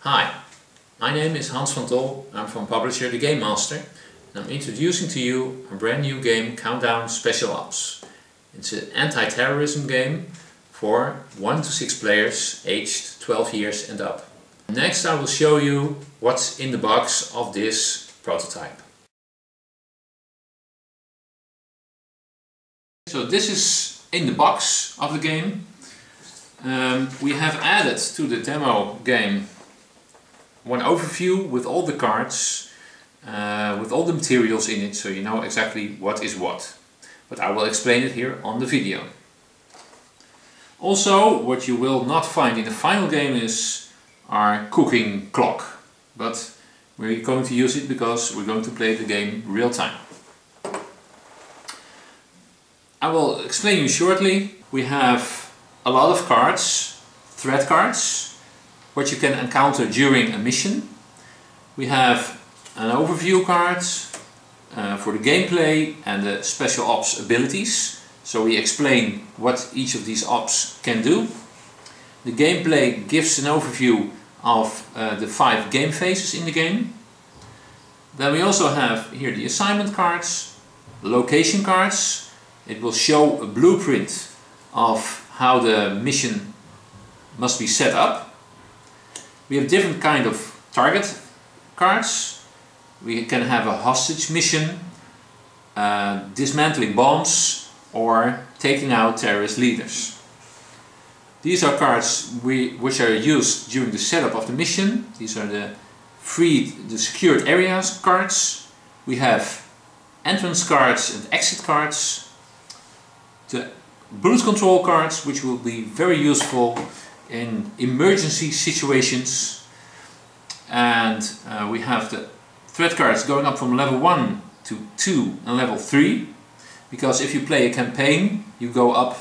Hi, my name is Hans van Tol. I'm from publisher The Game Master, and I'm introducing to you a brand new game, COUNTDOWN Special Ops. It's an anti-terrorism game for 1 to 6 players aged 12 years and up. Next I will show you what's in the box of this prototype. So this is in the box of the game. We have added to the demo game one overview with all the cards, with all the materials in it, so you know exactly what is what. But I will explain it here on the video. Also, what you will not find in the final game is our cooking clock, but we're going to use it because we're going to play the game real time. I will explain you shortly. We have a lot of cards, threat cards, what you can encounter during a mission. We have an overview card for the gameplay and the special ops abilities. So we explain what each of these ops can do. The gameplay gives an overview of the 5 game phases in the game. Then we also have here the assignment cards, the location cards. It will show a blueprint of how the mission must be set up. We have different kind of target cards. We can have a hostage mission, dismantling bombs, or taking out terrorist leaders. These are cards which are used during the setup of the mission. These are the secured areas cards. We have entrance cards and exit cards. The bullet control cards, which will be very useful in emergency situations. And we have the threat cards going up from level 1 to 2 and level 3. Because if you play a campaign, you go up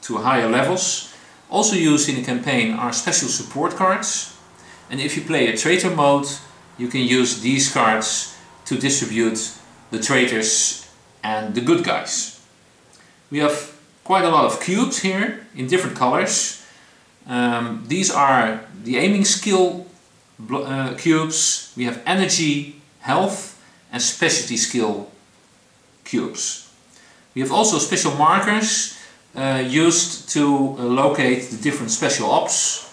to higher levels. Also used in a campaign are special support cards. And if you play a traitor mode, you can use these cards to distribute the traitors and the good guys. We have quite a lot of cubes here in different colors. These are the aiming skill cubes. We have energy, health and specialty skill cubes. We have also special markers used to locate the different special ops.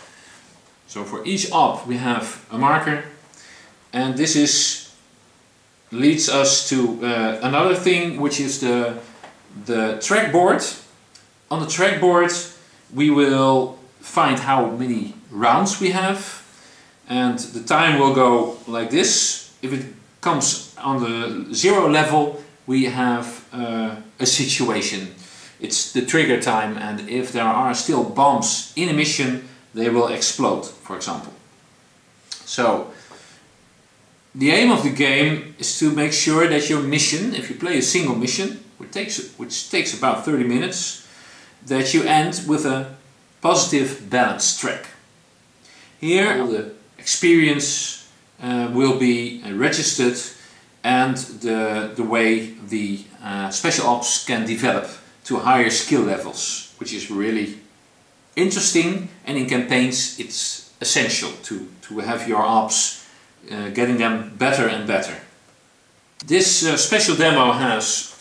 So for each op we have a marker, and this leads us to another thing, which is the track board. On the track board we will find how many rounds we have, and the time will go like this. If it comes on the 0 level, we have a situation. It's the trigger time, and if there are still bombs in a mission, they will explode, for example. So the aim of the game is to make sure that your mission, if you play a single mission, which takes about 30 minutes, that you end with a positive balance track. Here all the experience will be registered, and the way the special ops can develop to higher skill levels, which is really interesting, and in campaigns it's essential to have your ops getting them better and better. This special demo has,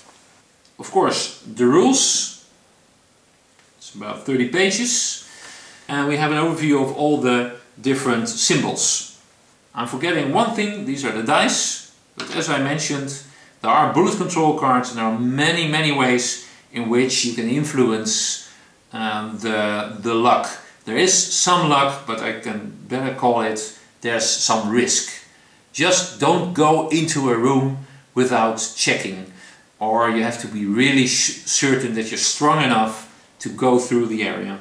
of course, the rules. It's about 30 pages, and we have an overview of all the different symbols. I'm forgetting one thing, these are the dice, but as I mentioned, there are bullet control cards, and there are many ways in which you can influence the luck. There is some luck, but I can better call it there's some risk. Just don't go into a room without checking, or you have to be really certain that you're strong enough to go through the area.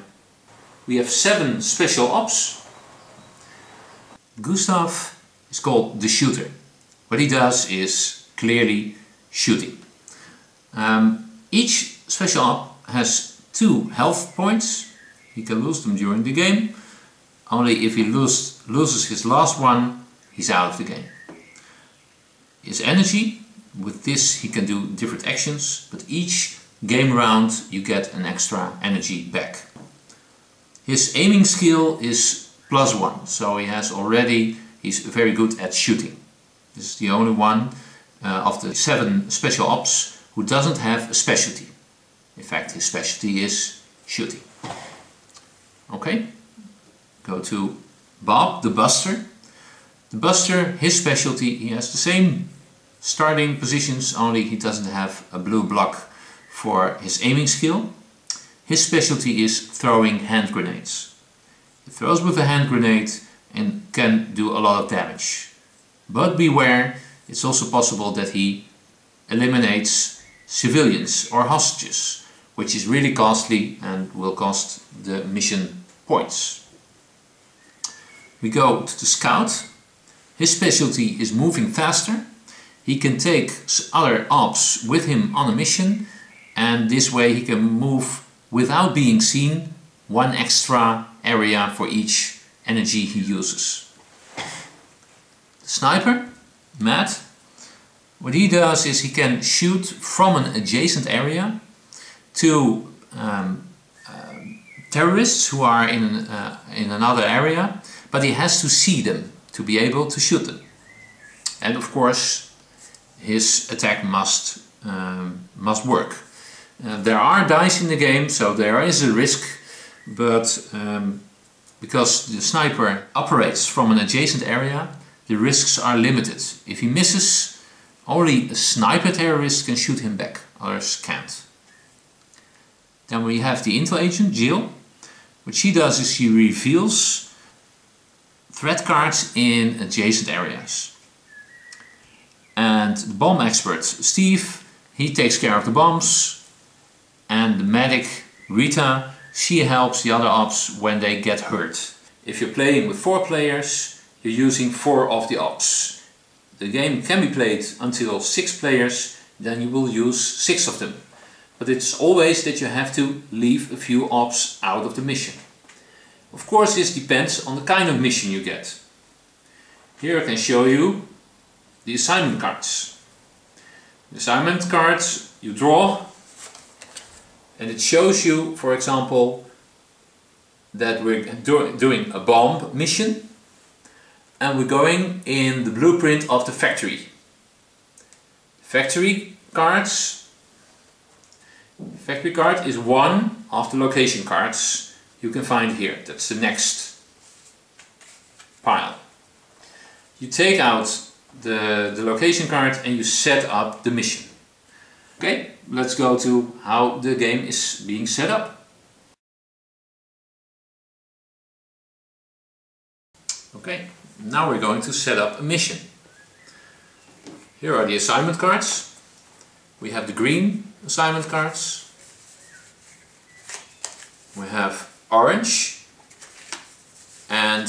We have 7 special ops. Gustav is called the shooter. What he does is clearly shooting. Each special op has 2 health points. He can lose them during the game. Only if he loses his last one, he's out of the game. His energy, with this he can do different actions, but each game round you get an extra energy back. His aiming skill is +1. So he's very good at shooting. This is the only one of the 7 special ops who doesn't have a specialty. In fact, his specialty is shooting. Okay, go to Bob, the Buster. The Buster, his specialty, he has the same starting positions, only he doesn't have a blue block for his aiming skill. His specialty is throwing hand grenades. He throws with a hand grenade and can do a lot of damage. But beware, it's also possible that he eliminates civilians or hostages, which is really costly and will cost the mission points. We go to the Scout. His specialty is moving faster. He can take other ops with him on a mission, and this way he can move without being seen, 1 extra area for each energy he uses. The Sniper, Matt, what he does is he can shoot from an adjacent area to terrorists who are in another area, but he has to see them to be able to shoot them. And of course his attack must work. There are dice in the game, so there is a risk, but because the sniper operates from an adjacent area, the risks are limited. If he misses, only a sniper terrorist can shoot him back, others can't. Then we have the intel agent, Jill. What she does is she reveals threat cards in adjacent areas. And the bomb expert, Steve, he takes care of the bombs. And the medic, Rita, she helps the other ops when they get hurt. If you're playing with 4 players, you're using 4 of the ops. The game can be played until 6 players, then you will use 6 of them. But it's always that you have to leave a few ops out of the mission. Of course, this depends on the kind of mission you get. Here I can show you the assignment cards. The assignment cards you draw, and it shows you, for example, that we're doing a bomb mission and we're going in the blueprint of the factory. Factory card is one of the location cards you can find here. That's the next pile. You take out the location card and you set up the mission. Okay, let's go to how the game is being set up. Okay, now we're going to set up a mission. Here are the assignment cards. We have the green assignment cards. We have orange and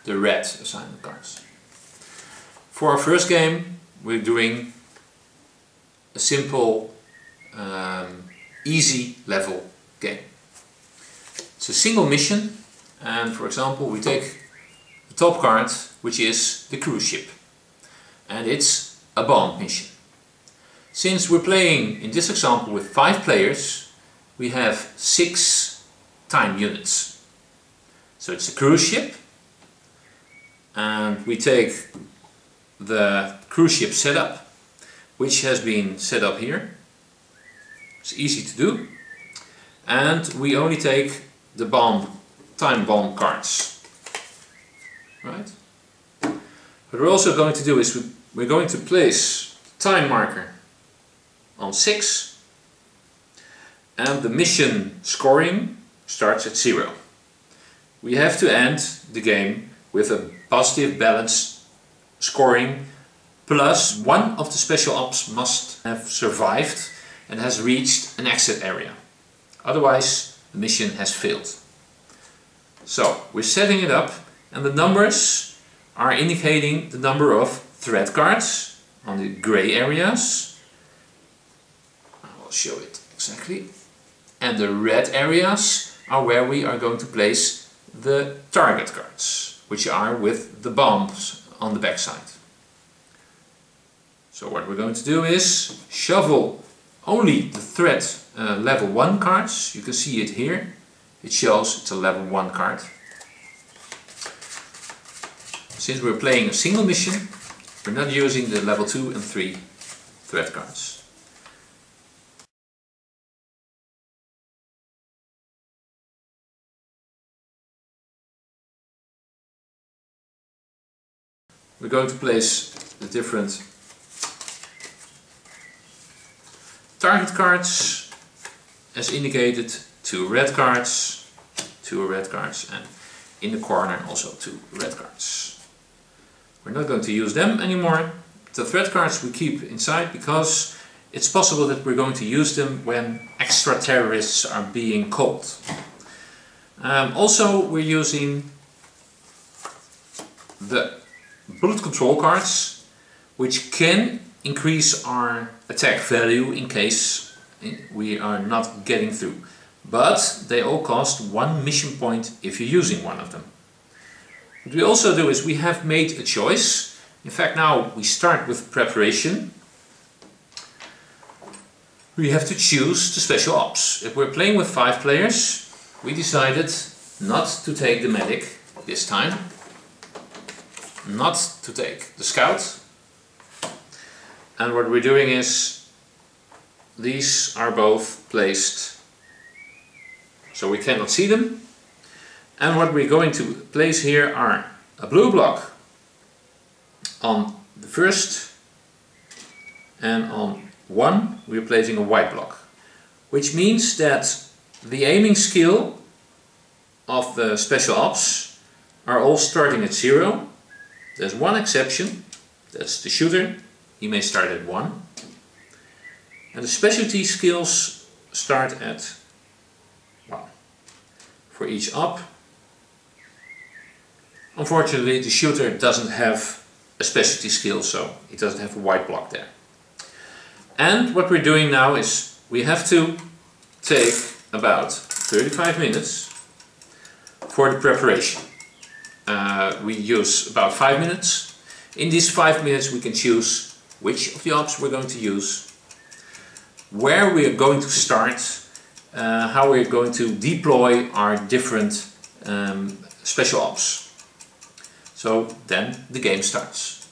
the red assignment cards. For our first game, we're doing a simple, easy level game. It's a single mission, and for example, we take the top card, which is the cruise ship, and it's a bomb mission. Since we're playing in this example with 5 players, we have 6 time units. So it's a cruise ship, and we take the cruise ship setup, which has been set up here. It's easy to do. And we only take the time bomb cards. Right? What we're also going to do is we're going to place the time marker on 6, and the mission scoring starts at 0. We have to end the game with a positive balanced scoring, plus one of the special ops must have survived and has reached an exit area. Otherwise, the mission has failed. So, we're setting it up, and the numbers are indicating the number of threat cards on the gray areas. I will show it exactly. And the red areas are where we are going to place the target cards, which are with the bombs on the backside. So what we're going to do is shuffle only the threat level 1 cards. You can see it here. It shows it's a level 1 card. since we're playing a single mission, we're not using the level 2 and 3 threat cards. We're going to place the different target cards as indicated, 2 red cards, 2 red cards, and in the corner also 2 red cards. We're not going to use them anymore. The threat cards we keep inside because it's possible that we're going to use them when extra terrorists are being called. Also we're using the bullet control cards, which can increase our attack value in case we are not getting through. But they all cost 1 mission point if you're using one of them. What we also do is we have made a choice. In fact, now we start with preparation. We have to choose the special ops. If we're playing with 5 players, we decided not to take the medic this time, not to take the scout, and what we're doing is these are both placed so we cannot see them, and what we're going to place here are a blue block on the first, and on 1 we're placing a white block, which means that the aiming skill of the special ops are all starting at 0. There's one exception, that's the shooter, he may start at 1. And the specialty skills start at 1 for each op. Unfortunately, the shooter doesn't have a specialty skill, so he doesn't have a white block there. And what we're doing now is we have to take about 35 minutes for the preparation. We use about 5 minutes. In these 5 minutes we can choose which of the ops we're going to use, where we are going to start, how we're going to deploy our different special ops. So then the game starts.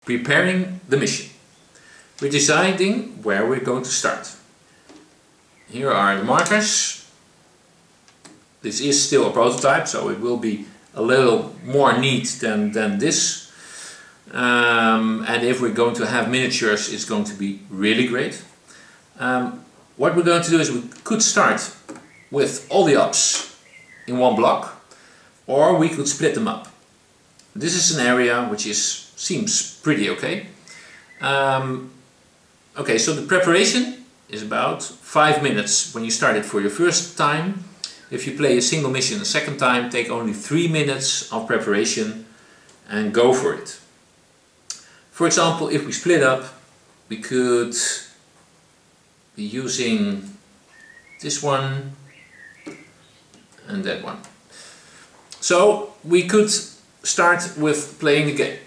Preparing the mission. We're deciding where we're going to start. Here are the markers. This is still a prototype, so it will be a little more neat than this. And if we're going to have miniatures, it's going to be really great. What we're going to do is we could start with all the ops in one block, or we could split them up. This is an area which seems pretty okay. Okay, so the preparation is about 5 minutes when you start it for your first time. If you play a single mission a second time, take only 3 minutes of preparation and go for it. For example, if we split up, we could be using this one and that one. So we could start with playing the game.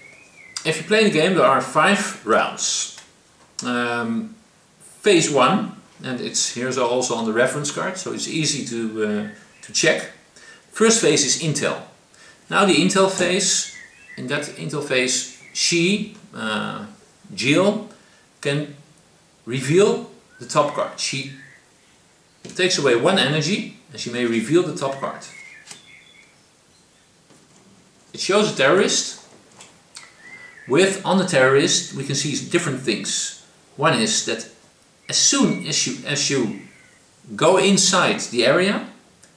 If you play the game, there are 5 rounds. Phase 1, and here's also on the reference card, so it's easy to check. First phase is intel. Now the intel phase, in that intel phase, Jill, can reveal the top card. She takes away 1 energy and she may reveal the top card. It shows a terrorist. On the terrorist we can see different things. One is that as soon as you go inside the area,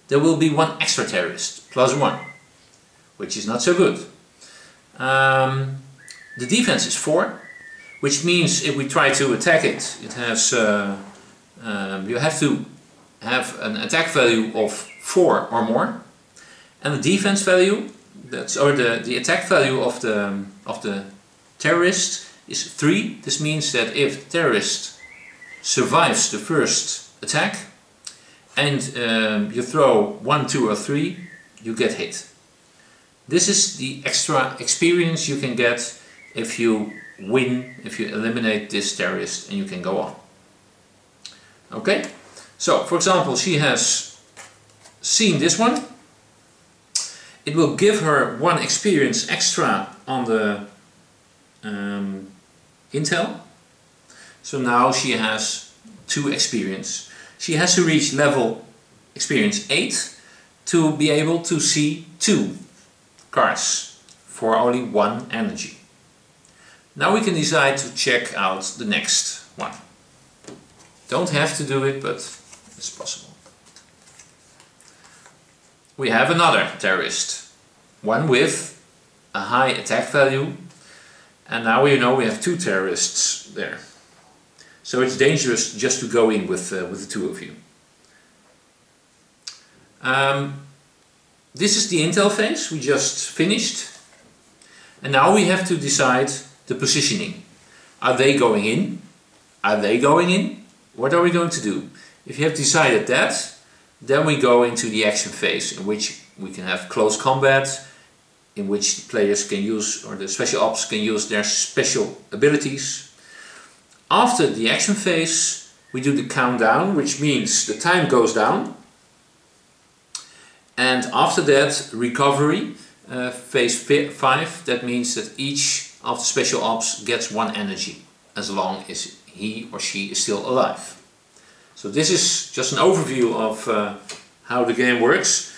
there will be 1 extra terrorist, +1, which is not so good. The defense is 4, which means if we try to attack it, you have to have an attack value of 4 or more, and the defense value, the attack value of the terrorist is 3. This means that if the terrorist survives the first attack and you throw 1, 2 or 3, you get hit. This is the extra experience you can get if you win, if you eliminate this terrorist, and you can go on. Okay, so for example, she has seen this one, it will give her 1 experience extra on the intel. So now she has 2 experience. She has to reach level experience 8 to be able to see 2 cards for only 1 energy. Now we can decide to check out the next one. Don't have to do it, but it's possible. We have another terrorist, one with a high attack value, and now we know we have 2 terrorists there. So it's dangerous just to go in with the 2 of you. This is the intel phase we just finished, and now we have to decide the positioning. Are they going in? Are they going in? What are we going to do? If you have decided that, then we go into the action phase, in which we can have close combat, in which the players can use, or the special ops can use their special abilities. After the action phase, we do the countdown, which means the time goes down. And after that, recovery, phase 5, that means that each of the special ops gets 1 energy, as long as he or she is still alive. So this is just an overview of how the game works.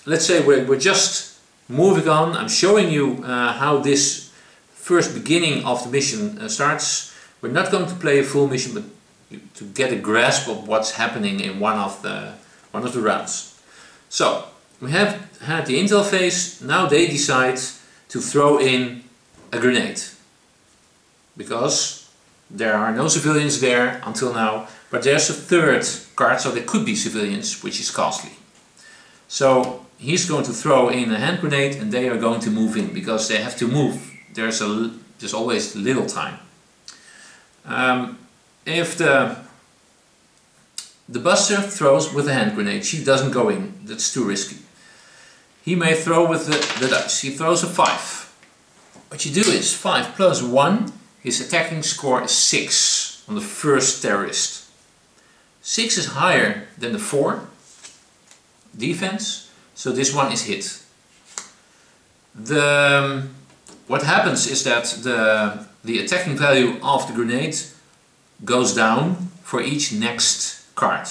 Let's say we're just moving on. I'm showing you how this first beginning of the mission starts. We're not going to play a full mission, but to get a grasp of what's happening in one of the rounds. So we have had the intel phase. Now they decide to throw in a grenade, because there are no civilians there until now, but there's a 3rd card, so there could be civilians, which is costly. So he's going to throw in a hand grenade, and they are going to move in, because they have to move. There's always little time. If the buster throws with a hand grenade, she doesn't go in, that's too risky. He may throw with the dice. He throws a 5. What you do is 5 plus 1, his attacking score is 6 on the first terrorist. 6 is higher than the 4 defense, so this one is hit. What happens is that the attacking value of the grenade goes down for each next card.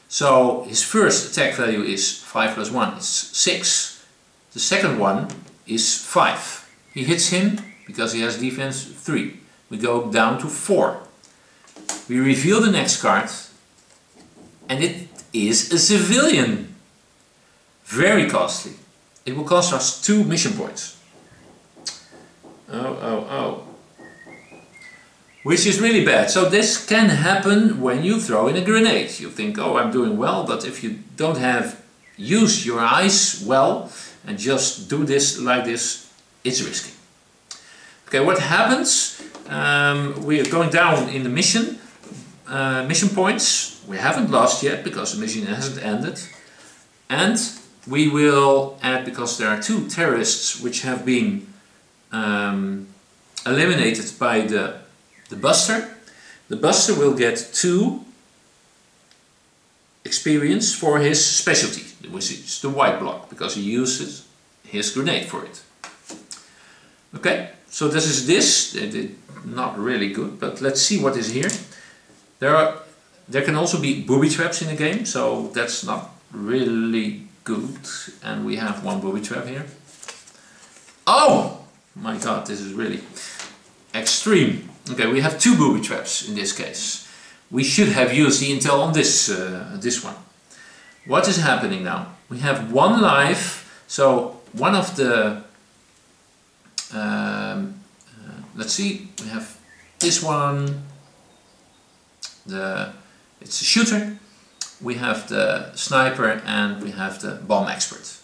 So his first attack value is 5 plus 1 is 6. The second one is 5. He hits him because he has defense 3. We go down to 4. We reveal the next card, and it is a civilian. Very costly. It will cost us 2 mission points. Oh. Which is really bad. So this can happen when you throw in a grenade. You think, oh, I'm doing well, but if you don't have used your eyes well and just do this like this, it's risky. Okay, what happens? We are going down in the mission points. We haven't lost yet because the mission hasn't ended. And we will add, because there are 2 terrorists which have been eliminated by the buster. The buster will get 2 experience for his specialty, which is the white block, because he uses his grenade for it. Okay, so this is this. Not really good, but let's see what is here. There can also be booby traps in the game, so that's not really good. And we have 1 booby trap here. Oh my god, this is really extreme. Okay, we have 2 booby traps in this case. We should have used the intel on this one. What is happening now? We have 1 life, so one of the... let's see, we have this one, it's a shooter, we have the sniper, and we have the bomb expert.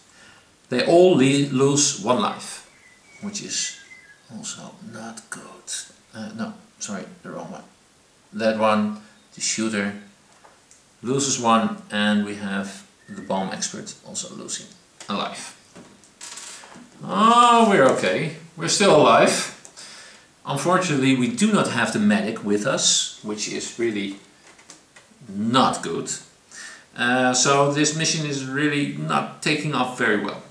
They all lose 1 life, which is also not good. No, sorry, the wrong one. That one, the shooter, loses 1, and we have the bomb expert also losing a life. Oh, we're okay. We're still alive. Unfortunately, we do not have the medic with us, which is really not good. So this mission is really not taking off very well.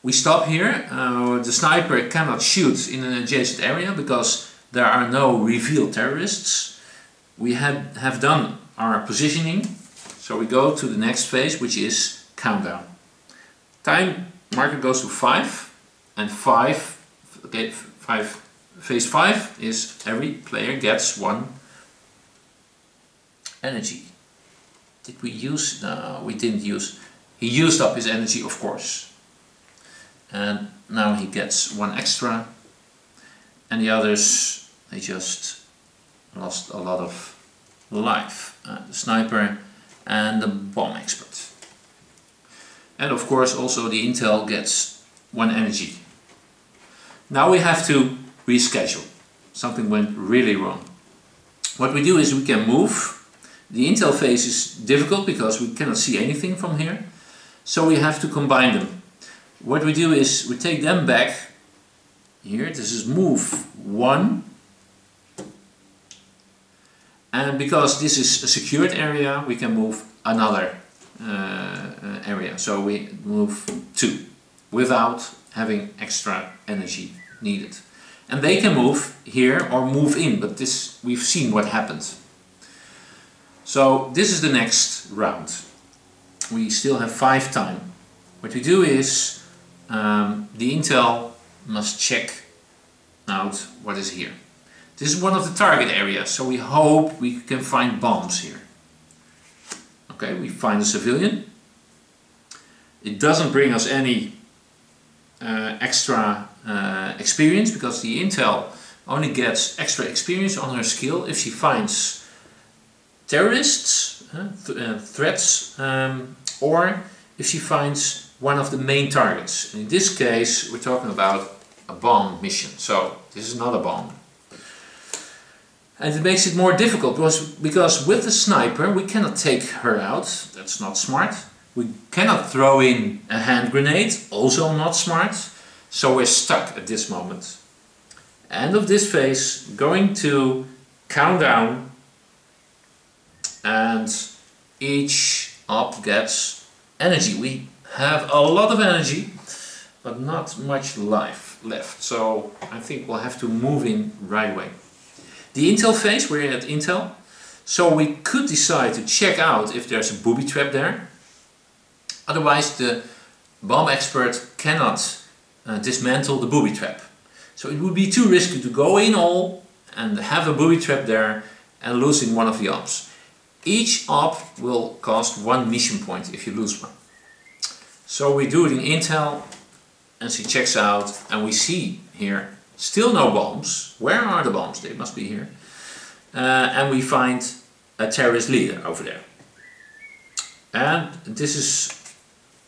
We stop here. The sniper cannot shoot in an adjacent area because there are no revealed terrorists. We have done our positioning, so we go to the next phase, which is countdown. Time marker goes to 5, and 5, okay, phase 5 is every player gets 1 energy. Did we use? No, we didn't use. He used up his energy, of course. And now he gets 1 extra, and the others, they just lost a lot of life. The sniper and the bomb expert. And of course also the intel gets 1 energy. Now we have to reschedule. Something went really wrong. What we do is we can move. The intel phase is difficult because we cannot see anything from here. So we have to combine them. What we do is we take them back here. This is move 1. And because this is a secured area, we can move another area. So we move 2 without having extra energy needed. And they can move here or move in, but this we've seen what happens. So this is the next round. We still have 5 time. What we do is the intel must check out what is here. This is one of the target areas, so we hope we can find bombs here. Okay, we find a civilian. It doesn't bring us any extra experience because the intel only gets extra experience on her skill if she finds terrorists, threats, or if she finds one of the main targets. In this case, we're talking about a bomb mission, so this is not a bomb. And it makes it more difficult because with the sniper we cannot take her out, that's not smart. We cannot throw in a hand grenade, also not smart. So we're stuck at this moment. End of this phase, going to countdown, and each op gets energy. We have a lot of energy, but not much life left. So I think we'll have to move in right away. The intel phase, we're at intel, so we could decide to check out if there's a booby trap there. Otherwise the bomb expert cannot dismantle the booby trap. So it would be too risky to go in all and have a booby trap there and losing one of the ops. Each op will cost 1 mission point if you lose one. So we do it in intel and she checks out and we see here still no bombs. Where are the bombs? They must be here. And we find a terrorist leader over there. And this is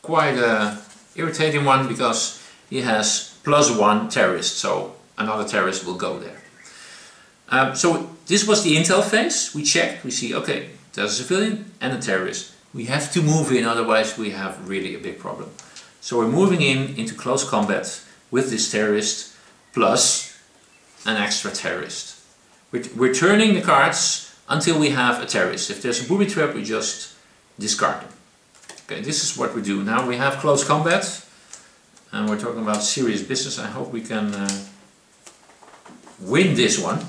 quite an irritating one because he has +1 terrorist, so another terrorist will go there. So this was the intel phase. We checked, we see, okay, there's a civilian and a terrorist. We have to move in, otherwise we have really a big problem. So we're moving into close combat with this terrorist plus an extra terrorist. We're turning the cards until we have a terrorist. If there's a booby trap, we just discard them. Okay, this is what we do. Now we have close combat and we're talking about serious business. I hope we can win this one.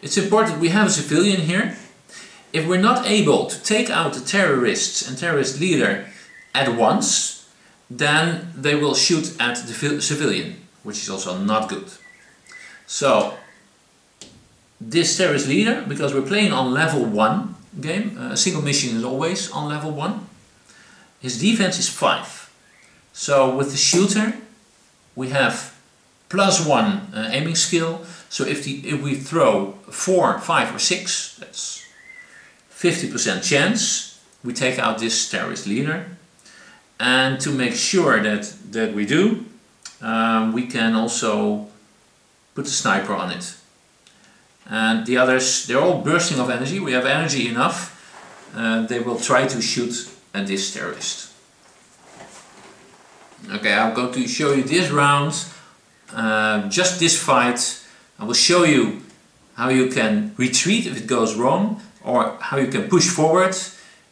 It's important we have a civilian here. If we're not able to take out the terrorists and terrorist leader at once, then they will shoot at the civilian, which is also not good. So this terrorist leader, because we're playing on level 1 game, a single mission is always on level 1, his defense is 5. So with the shooter we have +1 aiming skill. So if we throw 4, 5 or 6, that's 50% chance we take out this terrorist leader. And to make sure that we do, we can also put the sniper on it. And the others, they're all bursting of energy. We have energy enough. They will try to shoot at this terrorist. Okay, I'm going to show you this round, just this fight. I will show you how you can retreat if it goes wrong, or how you can push forward,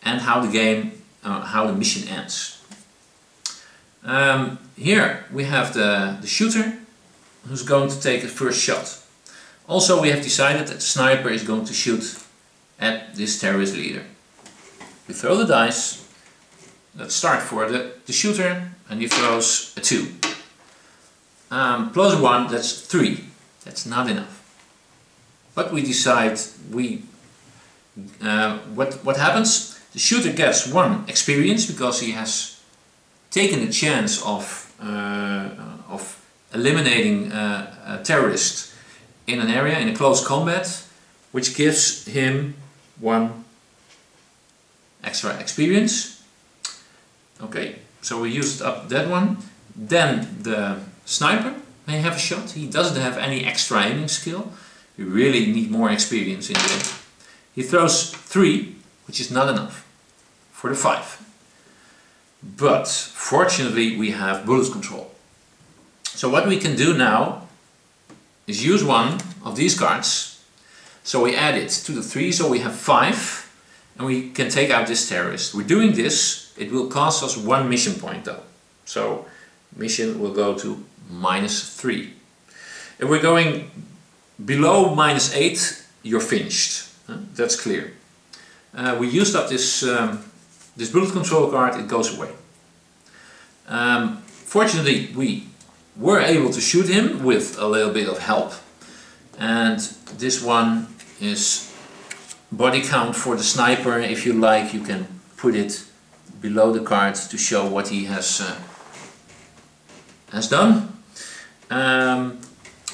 and how the game, how the mission ends. Here we have the shooter who's going to take the first shot. Also, we have decided that the sniper is going to shoot at this terrorist leader. We throw the dice. Let's start for the shooter, and he throws a 2. Plus 1, that's 3. That's not enough. But we decide what happens? The shooter gets 1 experience because he has taken the chance of eliminating a terrorist in an area, in a close combat, which gives him 1 extra experience. Okay, so we used up that one. Then the sniper may have a shot. He doesn't have any extra aiming skill. We really need more experience in there. He throws 3, which is not enough for the 5. But fortunately we have bullet control. So what we can do now is use one of these cards. So we add it to the 3, so we have 5, and we can take out this terrorist. We're doing this, it will cost us 1 mission point though. So mission will go to -3. If we're going below -8, you're finished. That's clear. We used up this bullet control card, it goes away. Fortunately, we were able to shoot him with a little bit of help. And this one is body count for the sniper. If you like, you can put it below the card to show what he has done.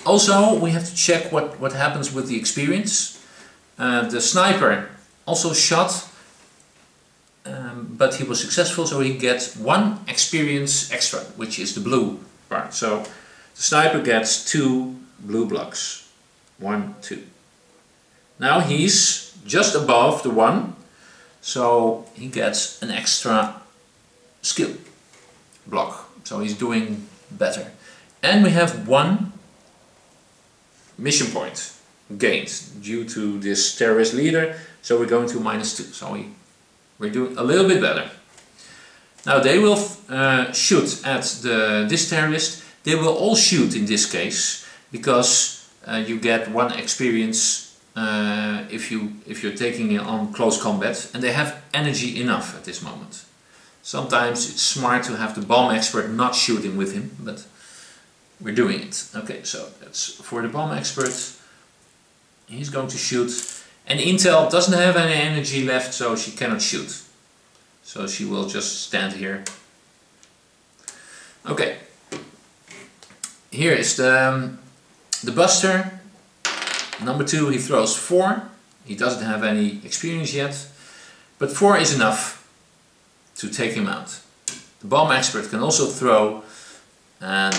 Also, we have to check what happens with the experience. The sniper also shot, but he was successful, so he gets 1 experience extra, which is the blue part. So the sniper gets 2 blue blocks. 1, 2. Now he's just above the 1, so he gets an extra skill block. So he's doing better. And we have 1 mission point gained due to this terrorist leader, so we're going to -2. So we're doing a little bit better. Now they will shoot at this terrorist. They will all shoot in this case, because you get 1 experience if you're taking it on close combat, and they have energy enough at this moment. Sometimes it's smart to have the bomb expert not shooting with him, but we're doing it. Okay, so that's for the bomb expert. He's going to shoot, and Intel doesn't have any energy left, so she cannot shoot. So she will just stand here. Okay, here is the buster. Number 2, he throws 4. He doesn't have any experience yet, but 4 is enough to take him out. The bomb expert can also throw, and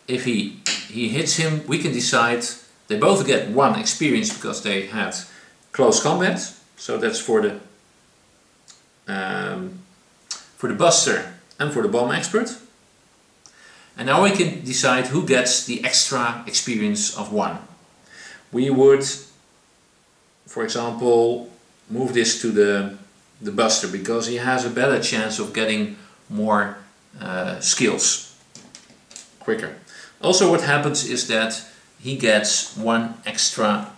if he hits him, we can decide. They both get 1 experience because they had close combat. So that's for the buster and for the bomb expert. And now we can decide who gets the extra experience of 1. We would, for example, move this to the buster, because he has a better chance of getting more skills quicker. Also, what happens is that he gets 1 extra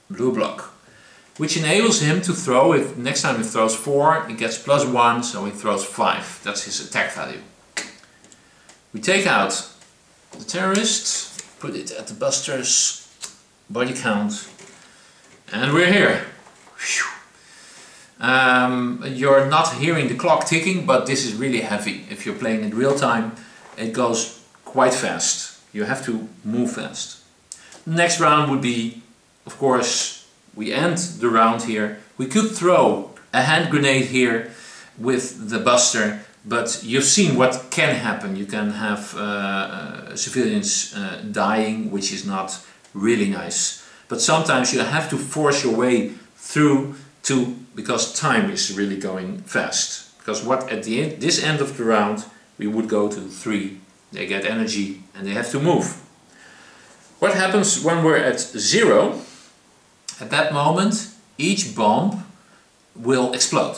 blue block, which enables him to throw. If next time he throws 4, he gets +1, so he throws 5. That's his attack value. We take out the terrorist, put it at the buster's body count, and we're here. You're not hearing the clock ticking, but this is really heavy. If you're playing in real time, it goes quite fast. You have to move fast. Next round would be, of course, we end the round here. We could throw a hand grenade here with the buster, but you've seen what can happen. You can have civilians dying, which is not really nice. But sometimes you have to force your way through because time is really going fast. Because at the end, this end of the round, we would go to 3. They get energy and they have to move. What happens when we're at 0? At that moment, each bomb will explode.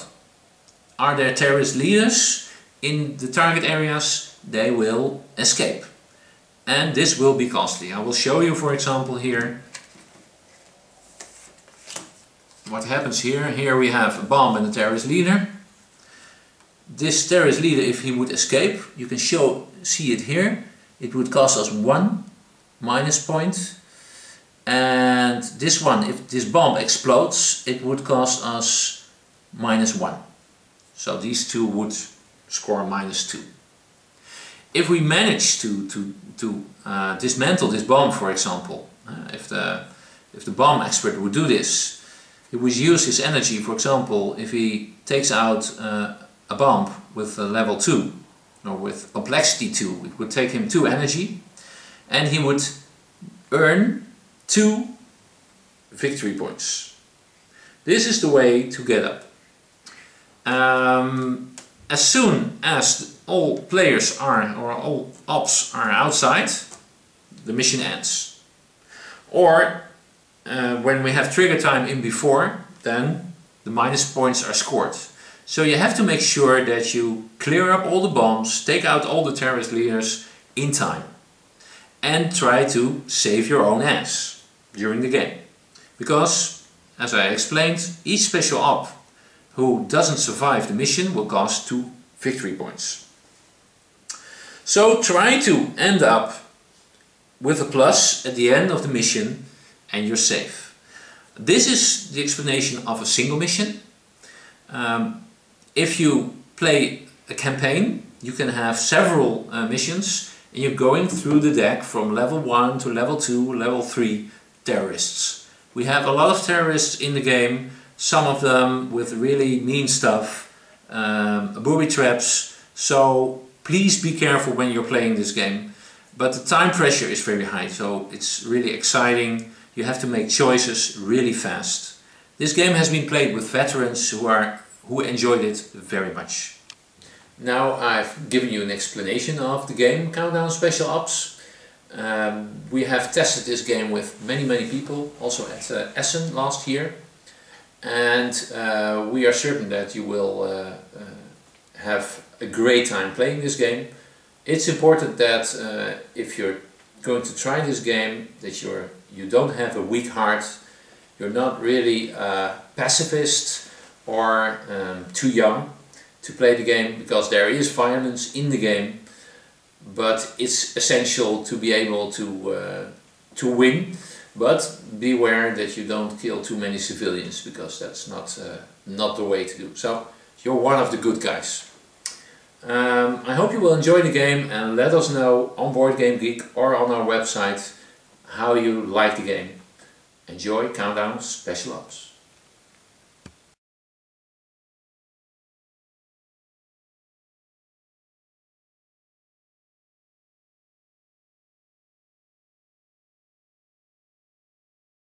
Are there terrorist leaders in the target areas? They will escape. And this will be costly. I will show you, for example, here what happens here. Here we have a bomb and a terrorist leader. This terrorist leader, if he would escape, you can see it here. It would cost us 1 minus point. And this one, if this bomb explodes, it would cost us -1. So these two would score -2. If we manage to dismantle this bomb, for example, if the bomb expert would do this, he would use his energy. For example, if he takes out a bomb with level 2 or with complexity 2, it would take him 2 energy, and he would earn 2 victory points. This is the way to get up. As soon as all players or all ops are outside, the mission ends. Or when we have trigger time in before, then the minus points are scored. So you have to make sure that you clear up all the bombs, take out all the terrorist leaders in time, and try to save your own ass during the game. Because, as I explained, each special op who doesn't survive the mission will cost 2 victory points. So try to end up with a plus at the end of the mission and you're safe. This is the explanation of a single mission. If you play a campaign, you can have several missions and you're going through the deck from level 1 to level 2, level 3 terrorists. We have a lot of terrorists in the game, some of them with really mean stuff, booby traps, so please be careful when you're playing this game. But the time pressure is very high, so it's really exciting. You have to make choices really fast. This game has been played with veterans who enjoyed it very much. Now I've given you an explanation of the game Countdown Special Ops. We have tested this game with many people, also at Essen last year. And we are certain that you will have a great time playing this game. It's important that if you're going to try this game, that you don't have a weak heart, you're not really a pacifist or too young to play the game, because there is violence in the game, but it's essential to be able to win. But beware that you don't kill too many civilians, because that's not the way to do. So you're one of the good guys. I hope you will enjoy the game and let us know on Boardgame Geek or on our website how you like the game. Enjoy Countdown Special Ops.